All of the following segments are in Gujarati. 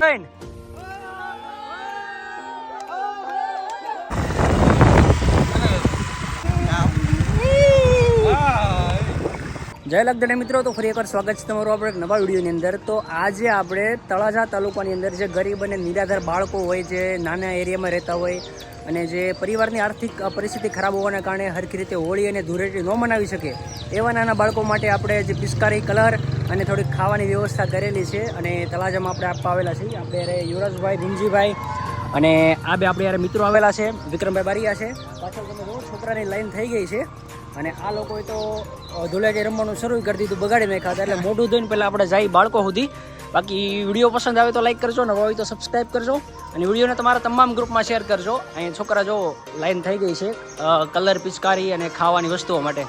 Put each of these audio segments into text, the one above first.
જય લગદણે મિત્રો, તો ફરી એકવાર સ્વાગત છે તમારું આપણે એક નવા વિડીયોની અંદર। તો આજે આપણે તળાજા તાલુકાની અંદર જે ગરીબ અને નિરાધાર બાળકો હોય, જે નાના એરિયામાં રહેતા હોય અને જે પરિવારની આર્થિક પરિસ્થિતિ ખરાબ હોવાના કારણે હરખી રીતે હોળી અને ધૂળેટી ન મનાવી શકે એવા નાના બાળકો માટે આપણે જે પિચકારી કલર અને થોડીક ખાવાની વ્યવસ્થા કરેલી છે અને તળાજામાં આપણે આપવા આવેલા છીએ। આપણે યુવરાજભાઈ, ભીમજીભાઈ અને આ બે આપણે યાર મિત્રો આવેલા છે, વિક્રમભાઈ બારીયા છે। પાછળ તમે જો છોકરાની લાઈન થઈ ગઈ છે અને આ લોકોએ તો ધૂળેટી રમવાનું શરૂ કરી દીધું, બગાડી નાખ્યા હતા। એટલે મોઢું ધોઈને પહેલાં આપણે જાય બાળકો સુધી। બાકી વિડીયો પસંદ આવે તો લાઈક કરજો, ને હોય તો સબસ્ક્રાઈબ કરજો અને વિડીયોને તમારા તમામ ગ્રુપમાં શેર કરજો। અહીંયા છોકરા જો લાઈન થઈ ગઈ છે કલર, પિચકારી અને ખાવાની વસ્તુઓ માટે।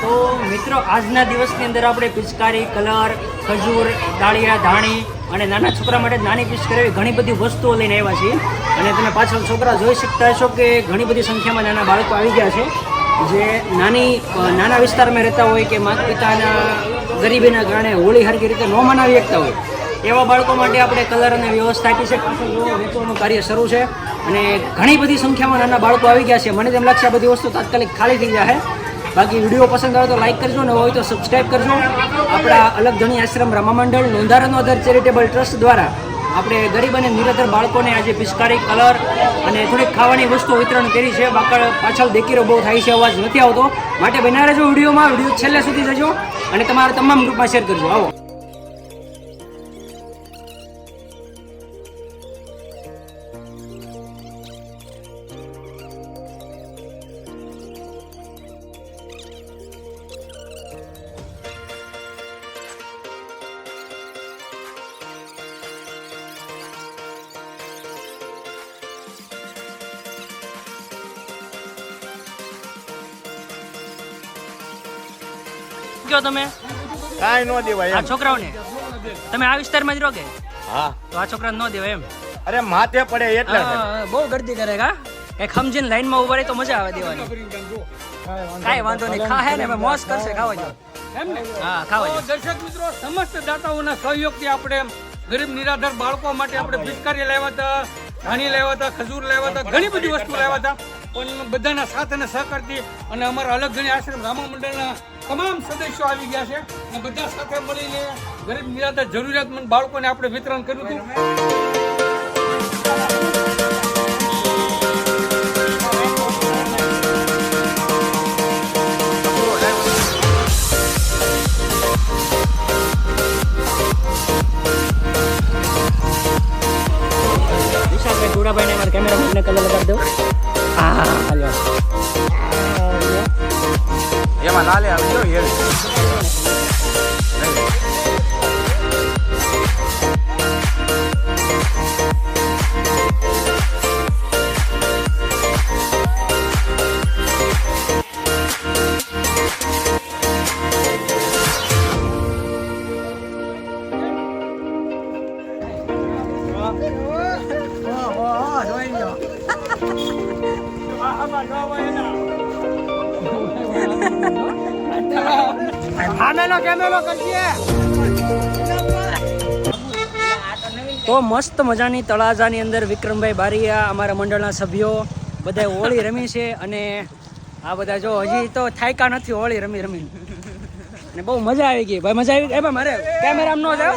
તો મિત્રો, આજના દિવસની અંદર આપણે પિચકારી, કલર, ખજૂર, દાળિયા, ધાણી અને નાના છોકરા માટે નાની પિચકારી ઘણી બધી વસ્તુઓ લઈને આવ્યા છીએ। અને તમે પાછળ છોકરા જોઈ શકતા હશો કે ઘણી બધી સંખ્યામાં નાના બાળકો આવી ગયા છે, જે નાના વિસ્તારમાં રહેતા હોય કે માતા પિતાના ગરીબીના કારણે હોળી હરખી રીતે ન મનાવી શકતા હોય એવા બાળકો માટે આપણે કલર અને વ્યવસ્થા આપી છે। પાછળ જો વેચવાનું કાર્ય શરૂ છે અને ઘણી બધી સંખ્યામાં નાના બાળકો આવી ગયા છે। મને તેમ લાગશે આ બધી વસ્તુ તાત્કાલિક ખાલી થઈ જાય। બાકી વિડીયો પસંદ આવે તો લાઈક કરજો, ને હોય તો સબસ્ક્રાઈબ કરજો। આપણા અલગ ધણી આશ્રમ રમા મંડળ નોંધારાનો આધાર ચેરિટેબલ ટ્રસ્ટ દ્વારા આપણે ગરીબ અને નિરાધાર બાળકોને આજે પિચકારી, કલર અને થોડીક ખાવાની વસ્તુ વિતરણ કરી છે। પાછળ દેખીરો બહુ થાય છે, અવાજ નથી આવતો, માટે બના રહેજો વિડીયોમાં, વિડીયો છેલ્લે સુધી જજો અને તમારા તમામ ગ્રુપમાં શેર કરજો। આવો તમે કાઈ નો દેવાય આ છોકરાઓને, તમે આ વિસ્તારમાં જ રહો કે? હા, તો આ છોકરાને ન દેવાય એમ? અરે માથે પડે એટલે બહુ ગર્દી કરે કા કઈ સમજીને લાઈનમાં ઉભા રહી તો મજા આવે દેવાની। કાઈ વાંધો નહીં, ખાહે ને મોજ કરશે, ખાવા જો એમ ને? હા, ખાવા જો। દર્શક મિત્રો, સમસ્ત દાતાઓના સહયોગથી આપણે ગરીબ નિરાધાર બાળકો માટે આપણે પિચકારી લાવ્યા હતા, ધાણી લાવ્યા હતા, ખજૂર લાવ્યા હતા, ઘણી બધી વસ્તુ લાવ્યા હતા। પણ બધાના સાથ અને સહકારથી અને અમારા અલગ ધણી આશ્રમ રામા મંડળના તમામ સદસ્યો આવી ગયા છે અને બધા સાથે મળીને ગરીબ નિરાધાર જરૂરિયાતમંદ બાળકોને આપણે વિતરણ કર્યું હતું। વિશાલભાઈ ગુડાભાઈને મારા કેમેરામેનને કલર લગાડી દઉં। હા, હાલો એમાં લાલે આવી જો હેર તો મસ્ત મજાની તળાજાની અંદર વિક્રમભાઈ બારીયા, અમારા મંડળના સભ્યો બધા હોળી રમી છે અને આ બધા જો હજી તો થાયકા નથી હોળી રમી અને બહુ મજા આવી ગઈ ભાઈ, મજા આવી ગઈ ભાઈ। મારે કેમેરા ન જાવ,